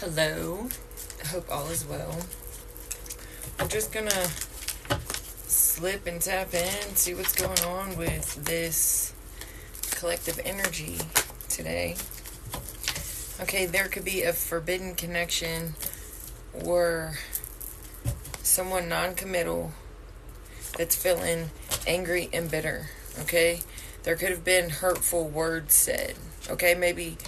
Hello. I hope all is well. I'm just gonna slip and tap in, see what's going on with this collective energy today. Okay, there could be a forbidden connection or someone non-committal that's feeling angry and bitter. Okay, there could have been hurtful words said. Okay, maybe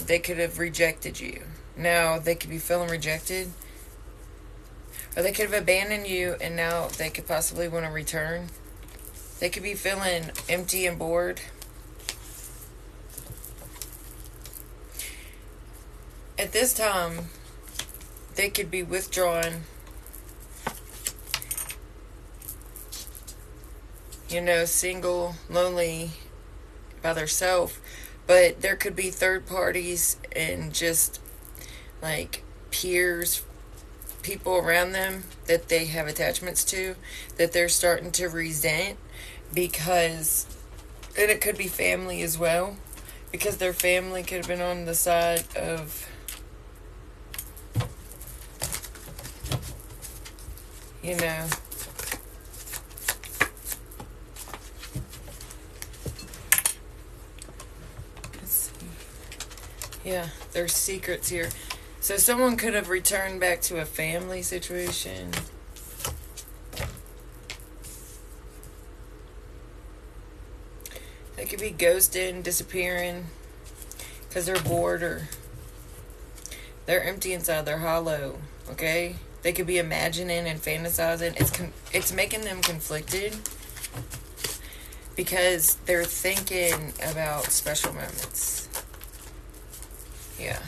they could have rejected you. Now they could be feeling rejected. Or they could have abandoned you and now they could possibly want to return. They could be feeling empty and bored. At this time, they could be withdrawn. Single, lonely by themselves. But there could be third parties and just like peers, people around them that they have attachments to that they're starting to resent because, and it could be family as well, because their family could have been on the side of, yeah, there's secrets here. So someone could have returned back to a family situation. They could be ghosting, disappearing, because they're bored or they're empty inside, they're hollow, okay? They could be imagining and fantasizing. It's making them conflicted because they're thinking about special moments. Yeah.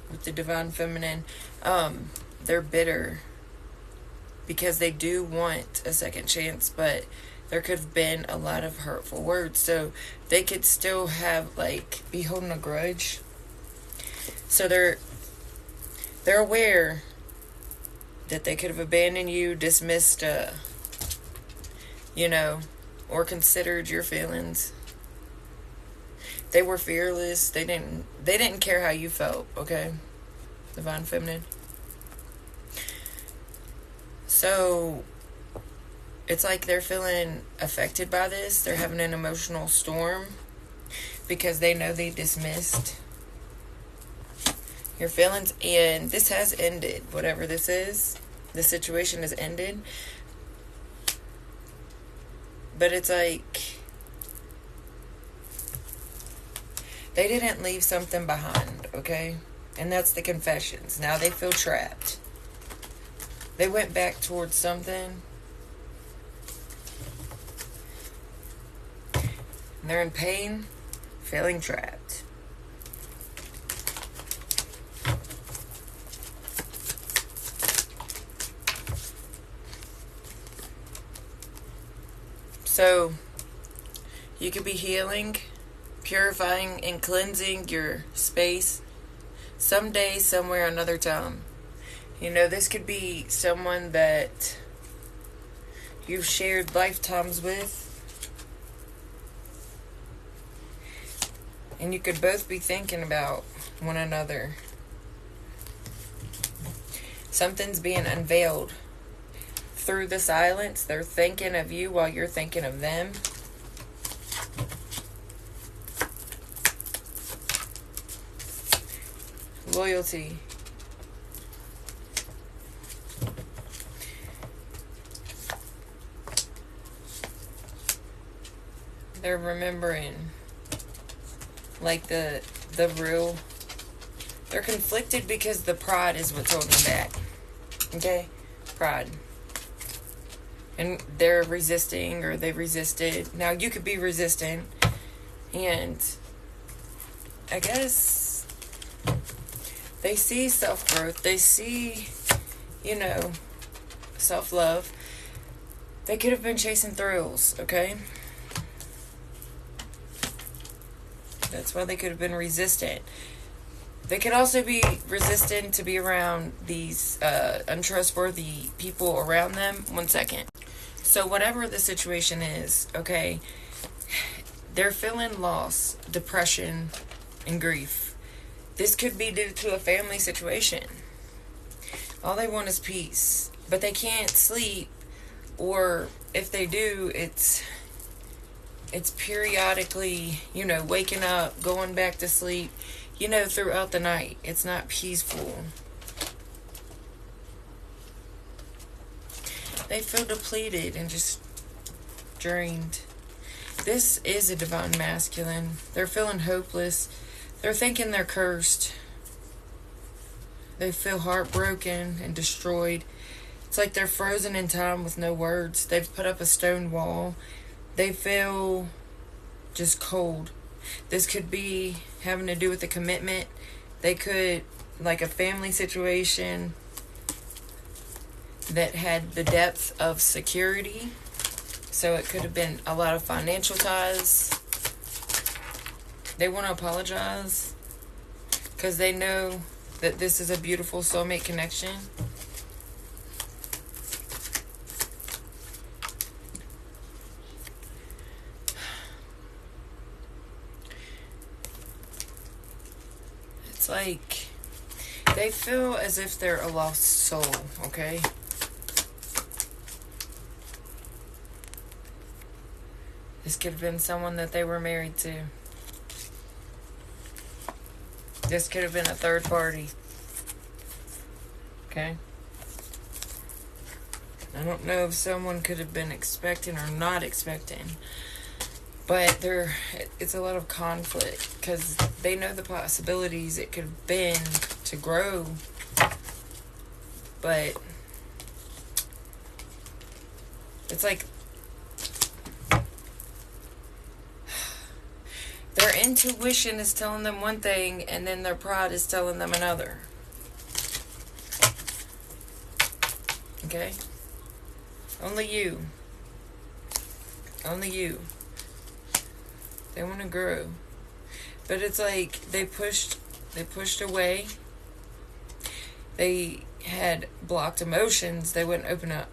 With the divine feminine, they're bitter because they do want a second chance, but there could have been a lot of hurtful words, so they could still have be holding a grudge. So they're aware that they could have abandoned you, dismissed or considered your feelings. They were fearless. They didn't care how you felt, okay? Divine feminine. So it's like they're feeling affected by this. They're having an emotional storm because they know they dismissed your feelings, and this has ended. Whatever this is, the situation has ended. But it's like they didn't leave something behind, okay? And that's the confessions. Now they feel trapped. They went back towards something. And they're in pain, feeling trapped. So, you could be healing, purifying and cleansing your space someday, somewhere, another time. This could be someone that you've shared lifetimes with, and you could both be thinking about one another. Something's being unveiled through the silence. They're thinking of you while you're thinking of them. Loyalty. They're remembering the real. They're conflicted because the pride is what's holding them back. Okay? Pride. And they're resisting, or they resisted. Now you could be resistant, and I guess they see self-growth. They see, self-love. They could have been chasing thrills, okay? That's why they could have been resistant. They could also be resistant to be around these untrustworthy people around them. 1 second. So whatever the situation is, okay, they're feeling loss, depression, and grief. This could be due to a family situation. All they want is peace, but they can't sleep, or if they do, it's periodically, waking up, going back to sleep, throughout the night. It's not peaceful. They feel depleted and just drained. This is a divine masculine. They're feeling hopeless. They're thinking they're cursed. They feel heartbroken and destroyed. It's like they're frozen in time with no words. They've put up a stone wall. They feel just cold. This could be having to do with a commitment. They could, like a family situation that had the depth of security. So it could have been a lot of financial ties. They want to apologize because they know that this is a beautiful soulmate connection. It's like they feel as if they're a lost soul, okay? This could have been someone that they were married to. This could have been a third party. Okay? I don't know if someone could have been expecting or not expecting. But it's a lot of conflict because they know the possibilities it could have been to grow. But it's like their intuition is telling them one thing and then their pride is telling them another. Okay? Only you. Only you. They want to grow. But it's like they pushed away. They had blocked emotions. They wouldn't open up.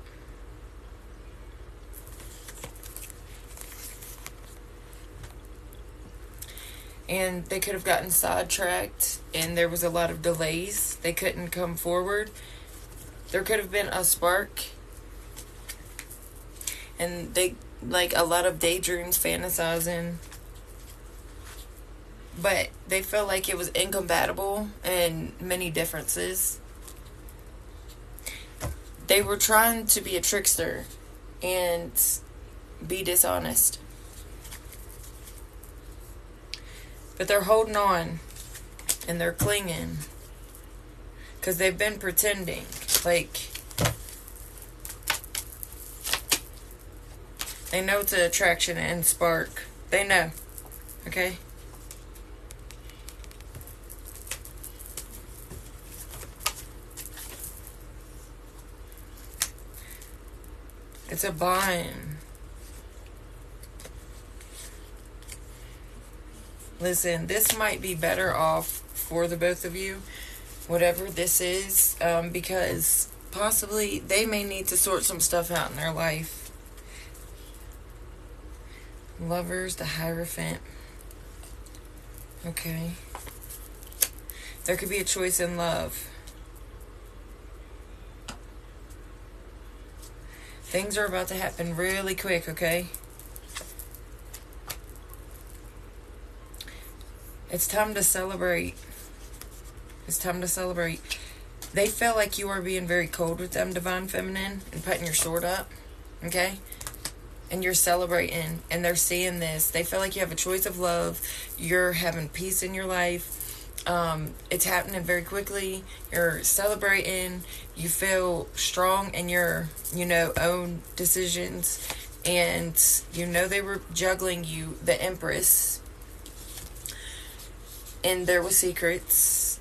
And they could have gotten sidetracked and there was a lot of delays. They couldn't come forward. There could have been a spark. And they, like, a lot of daydreams, fantasizing. But they felt like it was incompatible and many differences. They were trying to be a trickster and be dishonest. But they're holding on and they're clinging because they've been pretending. Like, they know it's an attraction and spark. They know. Okay? It's a bond. Listen, this might be better off for the both of you, whatever this is, because possibly they may need to sort some stuff out in their life. Lovers, the Hierophant. Okay. There could be a choice in love. Things are about to happen really quick, okay? It's time to celebrate. It's time to celebrate. They feel like you are being very cold with them, Divine Feminine, and putting your sword up, okay? And you're celebrating, and they're seeing this. They feel like you have a choice of love. You're having peace in your life. It's happening very quickly. You're celebrating. You feel strong in your, own decisions. And they were juggling you, the Empress. And there was secrets.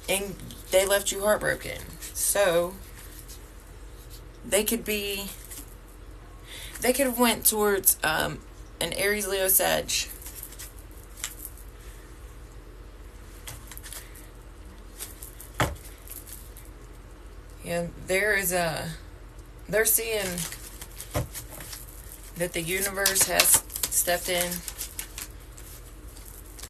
And they left you heartbroken. So, they could have went towards an Aries, Leo, Sag. Yeah, they're seeing that the universe has stepped in